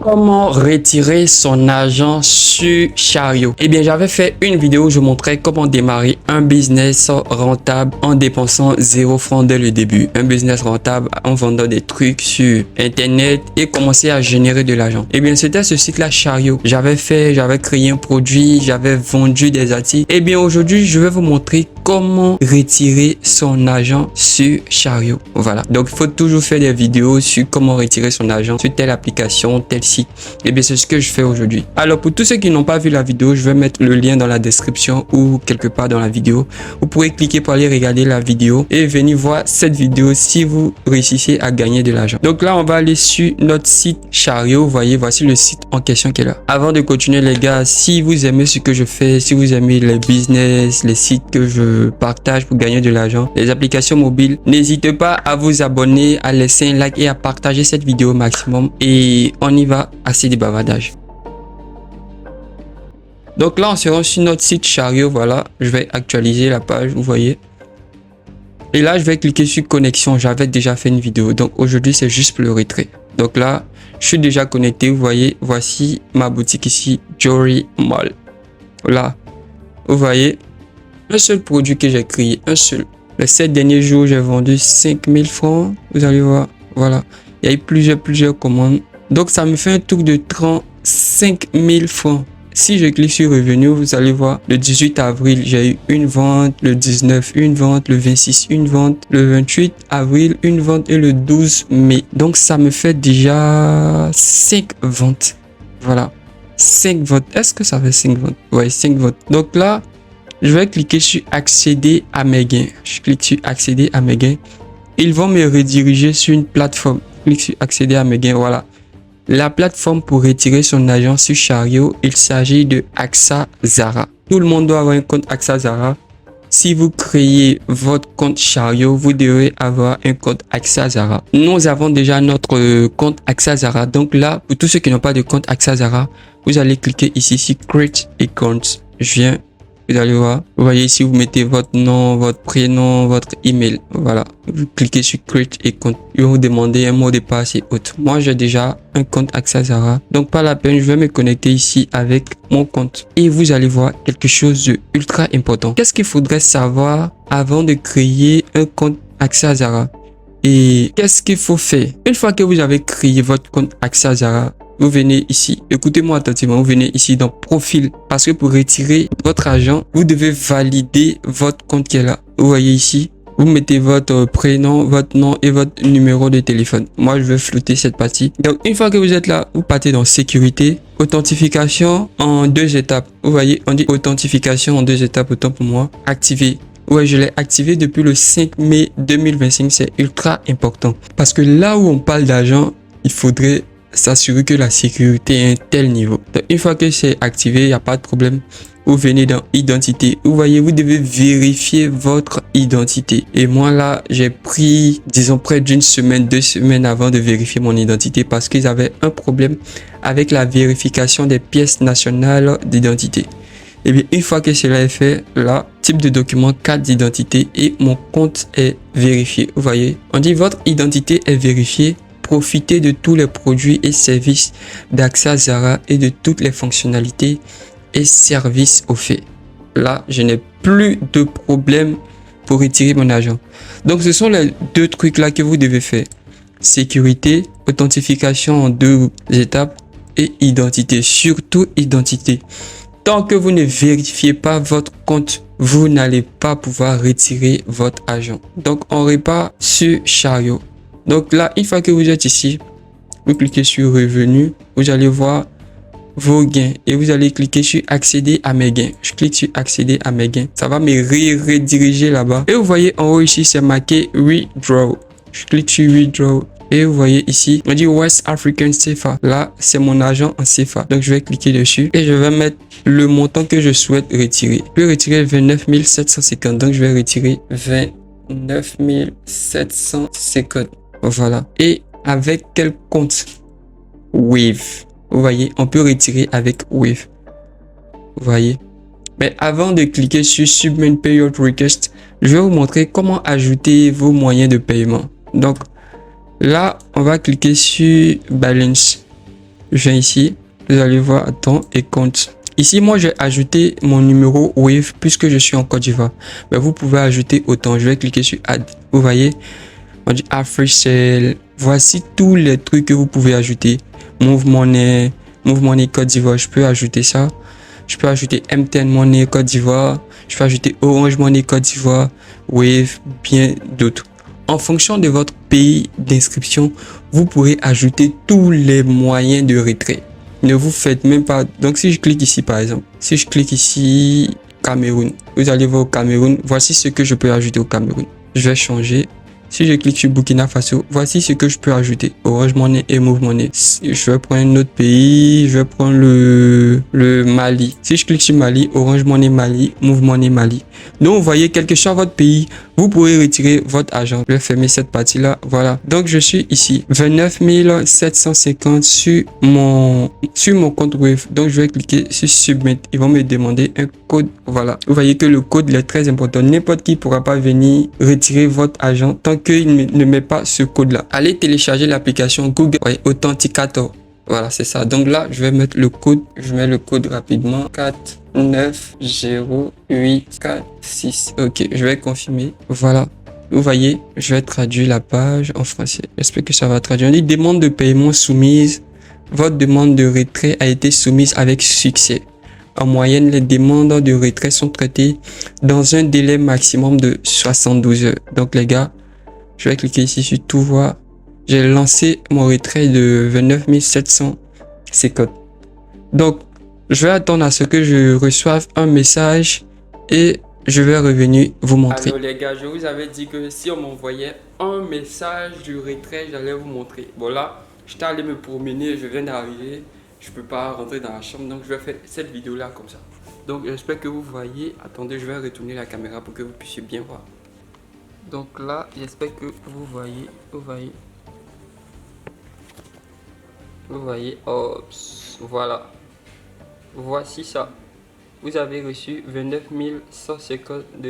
Comment retirer son argent sur Chariot? Eh bien, j'avais fait une vidéo où je montrais comment démarrer un business rentable en dépensant 0 francs dès le début. Un business rentable en vendant des trucs sur Internet et commencer à générer de l'argent. Eh bien, c'était ce site-là, Chariot. J'avais créé un produit, j'avais vendu des articles. Eh bien, aujourd'hui, je vais vous montrer comment retirer son argent sur Chariot. Voilà. Donc, il faut toujours faire des vidéos sur comment retirer son argent sur telle application, tel site. Et bien, c'est ce que je fais aujourd'hui. Alors, pour tous ceux qui n'ont pas vu la vidéo, je vais mettre le lien dans la description ou quelque part dans la vidéo. Vous pourrez cliquer pour aller regarder la vidéo et venir voir cette vidéo si vous réussissez à gagner de l'argent. Donc là, on va aller sur notre site Chariot. Vous voyez, voici le site en question qui est là. Avant de continuer, les gars, si vous aimez ce que je fais, si vous aimez les business, les sites que je partage pour gagner de l'argent, les applications mobiles, n'hésitez pas à vous abonner, à laisser un like et à partager cette vidéo au maximum. Et on y va, assez de bavardage. Donc là, on se rend sur notre site Chariot. Voilà, je vais actualiser la page, vous voyez. Et là, je vais cliquer sur connexion. J'avais déjà fait une vidéo. Donc aujourd'hui, c'est juste pour le retrait. Donc là, je suis déjà connecté. Vous voyez, voici ma boutique ici, Jory Mall. Là, vous voyez, un seul produit que j'ai créé, un seul. Les 7 derniers jours, j'ai vendu 5000 francs. Vous allez voir, voilà. Il y a eu plusieurs commandes. Donc, ça me fait un truc de 35 000 francs. Si je clique sur revenu, vous allez voir, le 18 avril, j'ai eu une vente, le 19, une vente, le 26, une vente, le 28 avril, une vente et le 12 mai. Donc, ça me fait déjà 5 ventes. Voilà, 5 ventes. Est-ce que ça fait 5 ventes? Ouais, 5 ventes. Donc là, je vais cliquer sur accéder à mes gains. Je clique sur accéder à mes gains. Ils vont me rediriger sur une plateforme. Je clique sur accéder à mes gains, voilà. La plateforme pour retirer son argent sur Chariot, il s'agit de AXA Zara. Tout le monde doit avoir un compte AXA Zara. Si vous créez votre compte Chariot, vous devrez avoir un compte AXA Zara. Nous avons déjà notre compte AXA Zara. Donc là, pour tous ceux qui n'ont pas de compte AXA Zara, vous allez cliquer ici sur Create Account. Je viens. Vous allez voir, vous voyez ici, vous mettez votre nom, votre prénom, votre email. Voilà, vous cliquez sur Create et compte. Ils vont vous demander un mot de passe et autres. Moi, j'ai déjà un compte AXA Zara. Donc, pas la peine, je vais me connecter ici avec mon compte. Et vous allez voir quelque chose de ultra important. Qu'est-ce qu'il faudrait savoir avant de créer un compte AXA Zara? Et qu'est-ce qu'il faut faire? Une fois que vous avez créé votre compte AXA Zara, vous venez ici, écoutez-moi attentivement, vous venez ici dans profil parce que pour retirer votre argent, vous devez valider votre compte qui est là. Vous voyez ici, vous mettez votre prénom, votre nom et votre numéro de téléphone. Moi, je vais flouter cette partie. Donc, une fois que vous êtes là, vous partez dans sécurité, authentification en 2 étapes. Vous voyez, on dit authentification en 2 étapes, autant pour moi. Activer. Ouais, je l'ai activé depuis le 5 mai 2025. C'est ultra important parce que là où on parle d'argent, il faudrait s'assurer que la sécurité est à un tel niveau. Donc, une fois que c'est activé, il n'y a pas de problème. Vous venez dans identité. Vous voyez, vous devez vérifier votre identité. Et moi là, j'ai pris, disons, près d'une semaine, 2 semaines avant de vérifier mon identité parce qu'ils avaient un problème avec la vérification des pièces nationales d'identité. Et bien, une fois que cela est fait, là, type de document, carte d'identité et mon compte est vérifié. Vous voyez, on dit votre identité est vérifiée. Profitez de tous les produits et services d'AXA Zara et de toutes les fonctionnalités et services offerts. Là, je n'ai plus de problème pour retirer mon argent. Donc, ce sont les 2 trucs là que vous devez faire. Sécurité, authentification en 2 étapes et identité. Surtout identité. Tant que vous ne vérifiez pas votre compte, vous n'allez pas pouvoir retirer votre argent. Donc, on repart sur Chariot. Donc là, une fois que vous êtes ici, vous cliquez sur revenu, vous allez voir vos gains et vous allez cliquer sur accéder à mes gains. Je clique sur accéder à mes gains. Ça va me rediriger là-bas. Et vous voyez en haut ici, c'est marqué withdraw. Je clique sur withdraw. Et vous voyez ici, on dit West African CFA. Là, c'est mon argent en CFA. Donc, je vais cliquer dessus et je vais mettre le montant que je souhaite retirer. Je peux retirer 29 750. Donc, je vais retirer 29 750. Voilà. Et avec quel compte? Wave. Vous voyez, on peut retirer avec Wave. Vous voyez. Mais avant de cliquer sur Submit Payout Request, je vais vous montrer comment ajouter vos moyens de paiement. Donc, là, on va cliquer sur Balance. Je viens ici. Vous allez voir, attends, et compte. Ici, moi, j'ai ajouté mon numéro Wave puisque je suis en Côte d'Ivoire. Mais vous pouvez ajouter autant. Je vais cliquer sur Add. Vous voyez, on dit Africell. Voici tous les trucs que vous pouvez ajouter. Move Money Côte d'Ivoire. Je peux ajouter ça. Je peux ajouter MTN Money Côte d'Ivoire. Je peux ajouter Orange Money Côte d'Ivoire. Wave, bien d'autres. En fonction de votre pays d'inscription, vous pourrez ajouter tous les moyens de retrait. Ne vous faites même pas. Donc, si je clique ici, par exemple, si je clique ici, Cameroun, vous allez voir au Cameroun. Voici ce que je peux ajouter au Cameroun. Je vais changer. Si je clique sur Burkina Faso, voici ce que je peux ajouter. Orange Money et Move Money. Je vais prendre un autre pays. Je vais prendre le Mali. Si je clique sur Mali, Orange Money Mali, Move Money Mali. Donc, vous voyez, quel que soit votre pays, vous pourrez retirer votre argent. Je vais fermer cette partie-là. Voilà. Donc, je suis ici. 29 750 sur mon compte Wave. Donc, je vais cliquer sur Submit. Ils vont me demander un code. Voilà. Vous voyez que le code il est très important. N'importe qui ne pourra pas venir retirer votre argent tant qu'il ne met pas ce code-là. Allez télécharger l'application Google Authenticator. Voilà, c'est ça. Donc là, je vais mettre le code. Je mets le code rapidement. 4 9 0 8 4 6. Ok, je vais confirmer. Voilà. Vous voyez, je vais traduire la page en français. J'espère que ça va traduire. On dit demande de paiement soumise. Votre demande de retrait a été soumise avec succès. En moyenne, les demandes de retrait sont traitées dans un délai maximum de 72 heures. Donc les gars, je vais cliquer ici sur tout voir. J'ai lancé mon retrait de 29 750. Donc, je vais attendre à ce que je reçoive un message et je vais revenir vous montrer. Alors les gars, je vous avais dit que si on m'envoyait un message du retrait, j'allais vous montrer. Bon là, j'étais allé me promener, je viens d'arriver. Je peux pas rentrer dans la chambre, donc je vais faire cette vidéo là comme ça. Donc j'espère que vous voyez. Attendez, je vais retourner la caméra pour que vous puissiez bien voir. Donc là, j'espère que vous voyez. Vous voyez, Ops, voilà. Voici ça. Vous avez reçu 29 150 $.